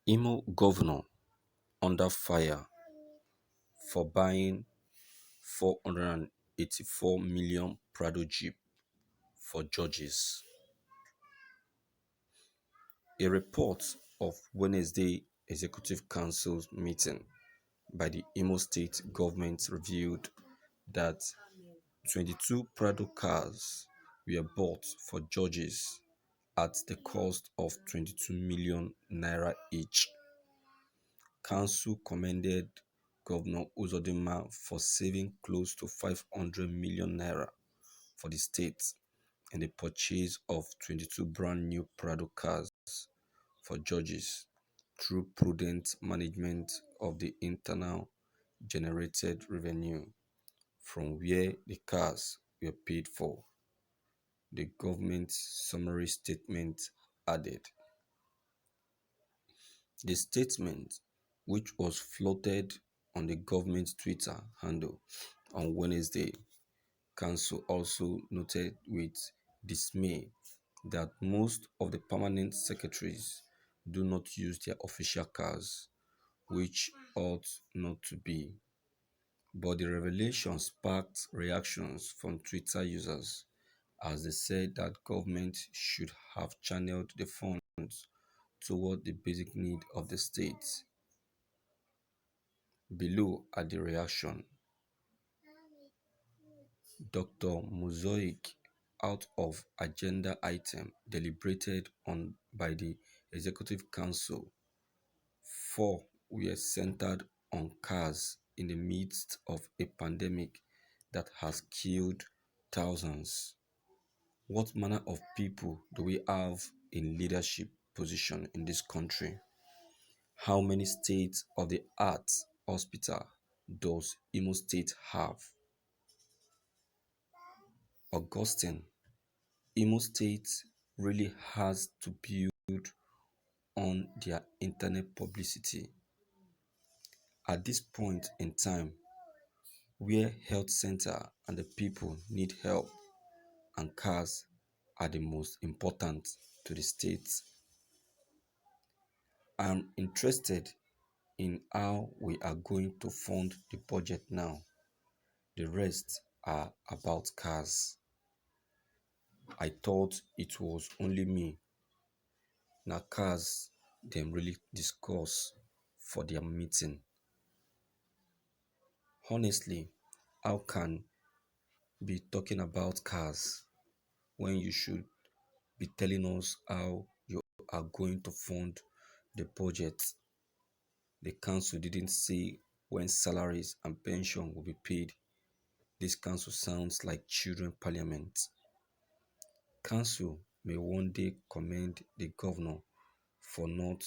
Imo governor under fire for buying 484 million Prado Jeep for judges. A report of Wednesday Executive Council meeting by the Imo State government revealed that 22 Prado cars were bought for judges at the cost of 22 million naira each. Council commended Governor Uzodinma for saving close to 500 million naira for the state in the purchase of 22 brand new Prado cars for judges through prudent management of the internal generated revenue from where the cars were paid for. The government's summary statement added. The statement, which was floated on the government's Twitter handle on Wednesday, Council also noted with dismay that most of the permanent secretaries do not use their official cars, which ought not to be. But the revelation sparked reactions from Twitter users as they said that government should have channeled the funds toward the basic need of the state. Below are the reaction. Dr. Muzoik out of agenda item deliberated on by the Executive Council. 4 were centered on cars in the midst of a pandemic that has killed thousands. What manner of people do we have in leadership position in this country? How many state-of-the-art hospital does Imo State have? Augustine, Imo State really has to build on their internet publicity. At this point in time, where health center and the people need help and cars are the most important to the state. I'm interested in how we are going to fund the budget now. The rest are about cars. I thought it was only me. Now cars them really discuss for their meeting. Honestly, how can be talking about cars when you should be telling us how you are going to fund the budget? The council didn't say when salaries and pension will be paid. This council sounds like children parliament. Council may one day commend the governor for not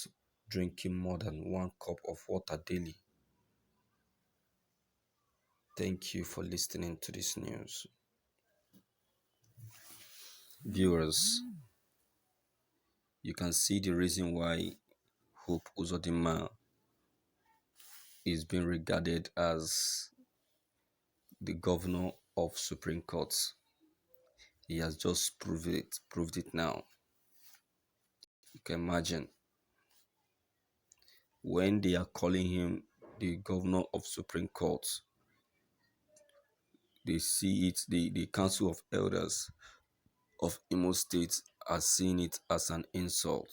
drinking more than 1 cup of water daily. Thank you for listening to this news. Viewers, you can see the reason why Hope Uzodinma is being regarded as the governor of Supreme Court. He has just proved it now. You can imagine when they are calling him the governor of Supreme Court, they see it, the Council of Elders of Imo State are seeing it as an insult,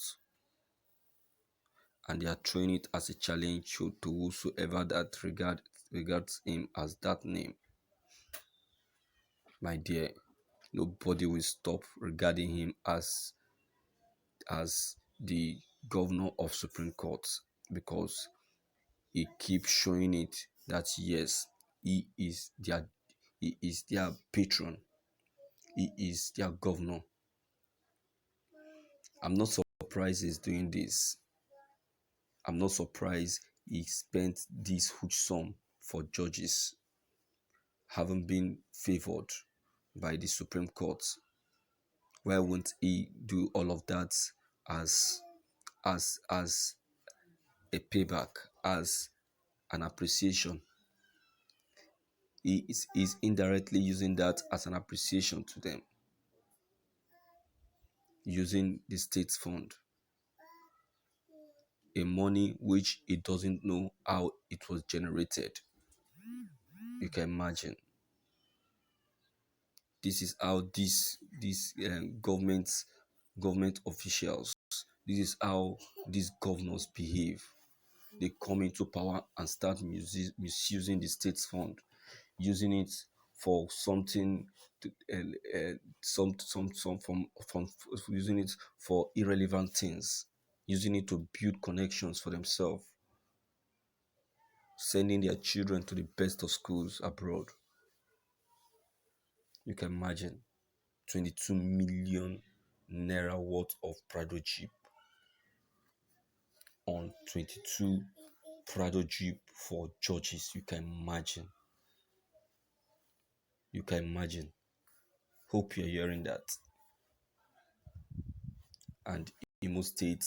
and they are throwing it as a challenge to whosoever that regards him as that name. My dear, nobody will stop regarding him as the governor of Supreme Court, because he keeps showing it that yes, he is their patron, he is their governor. I'm not surprised he's doing this. I'm not surprised he spent this huge sum for judges having been favored by the Supreme Court. Why won't he do all of that as a payback, as an appreciation? He is indirectly using that as an appreciation to them, using the state's fund. a money which it doesn't know how it was generated. You can imagine. This is how these government officials, this is how these governors behave. They come into power and start misusing the state's fund, using it for something, to, from using it for irrelevant things, using it to build connections for themselves, sending their children to the best of schools abroad. You can imagine 22 million naira worth of Prado Jeep on 22 Prado Jeep for judges. You can imagine. You can imagine. Hope you're hearing that. And Imo State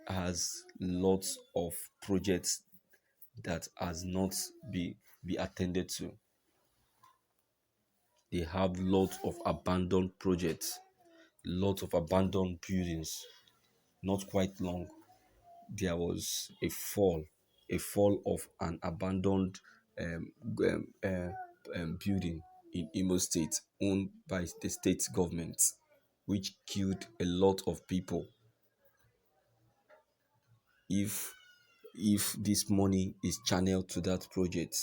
has lots of projects that has not be attended to. They have lots of abandoned projects, lots of abandoned buildings. Not quite long, there was a fall of an abandoned um, um, uh, building in Imo State owned by the state government, which killed a lot of people. If this money is channeled to that project,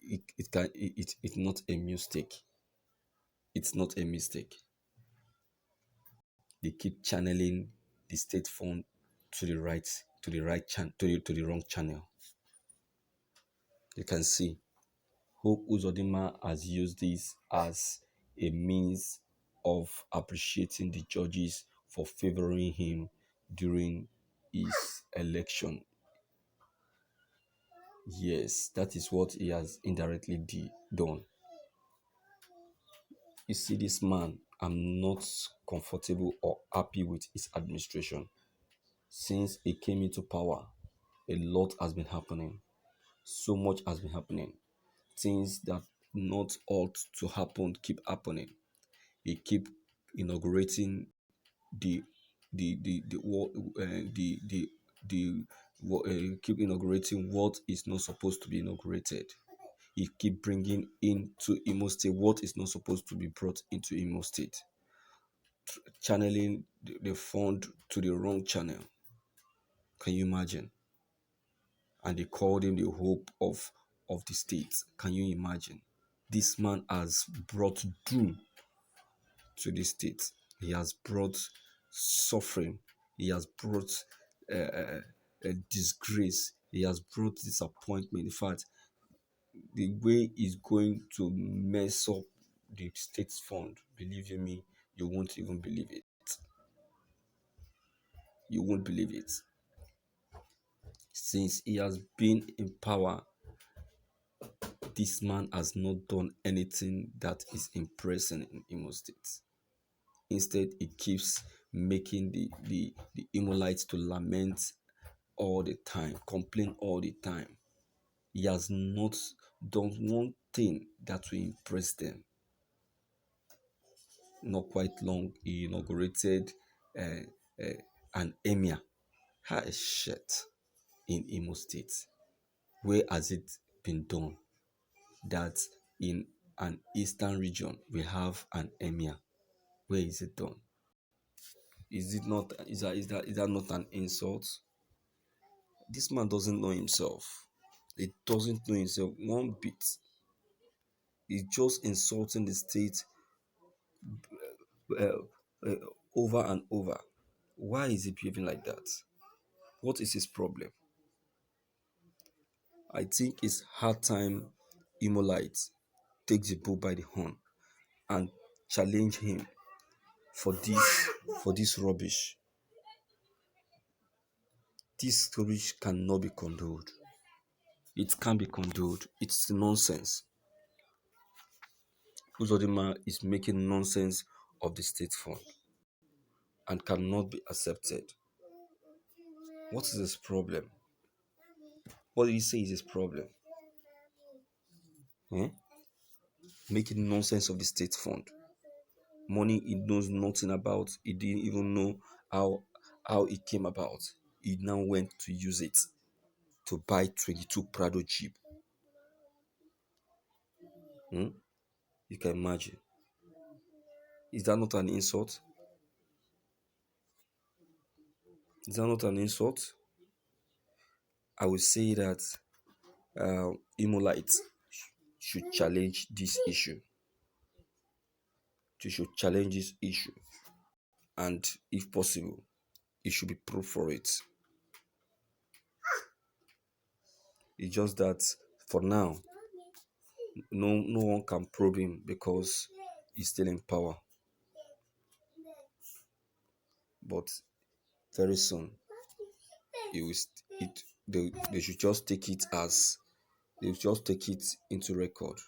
it's not a mistake. It's not a mistake. They keep channeling the state fund to the right to the wrong channel. You can see Hope Uzodinma has used this as a means of appreciating the judges for favoring him during his election. Yes, that is what he has indirectly done. You see, this man, I'm not comfortable or happy with his administration. Since he came into power, a lot has been happening. So much has been happening. Things that not ought to happen keep happening. He keep inaugurating the what keep inaugurating what is not supposed to be inaugurated. He keep bringing into Imo State what is not supposed to be brought into Imo State, channeling the fund to the wrong channel. Can you imagine? And they called him the hope of the state. Can you imagine? This man has brought doom to the state. He has brought suffering. He has brought a disgrace. He has brought disappointment. In fact, the way he's going to mess up the state's fund, believe you me, you won't even believe it. You won't believe it. Since he has been in power, this man has not done anything that is impressing in Imo State. Instead, he keeps making the Imolites to lament all the time, complain all the time. He has not done one thing that will impress them. Not quite long, he inaugurated uh, an emir. Ha shit in Imo State. Where has it been done that in an eastern region we have an emir? Where is it done? Is it not? Is that not an insult? This man doesn't know himself. He doesn't know himself one bit. He's just insulting the state uh, uh, over and over. Why is he behaving like that? What is his problem? I think it's hard time Imolite takes the bull by the horn and challenge him for this rubbish. This rubbish cannot be condoned. It can't be condoned. It's nonsense. Uzodima is making nonsense of the state fund and cannot be accepted. What is his problem? What did he say is his problem? Eh? Making nonsense of the state fund. Money he knows nothing about. He didn't even know how how it came about. He now went to use it to buy 22 Prado Jeep. Hmm? You can imagine. Is that not an insult? Is that not an insult? I would say that Imolites should challenge this issue. They should challenge this issue, and if possible, it should be proof for it. It's just that for now, no one can probe him because he's still in power. But very soon, it will it they should just take it as they should just take it into record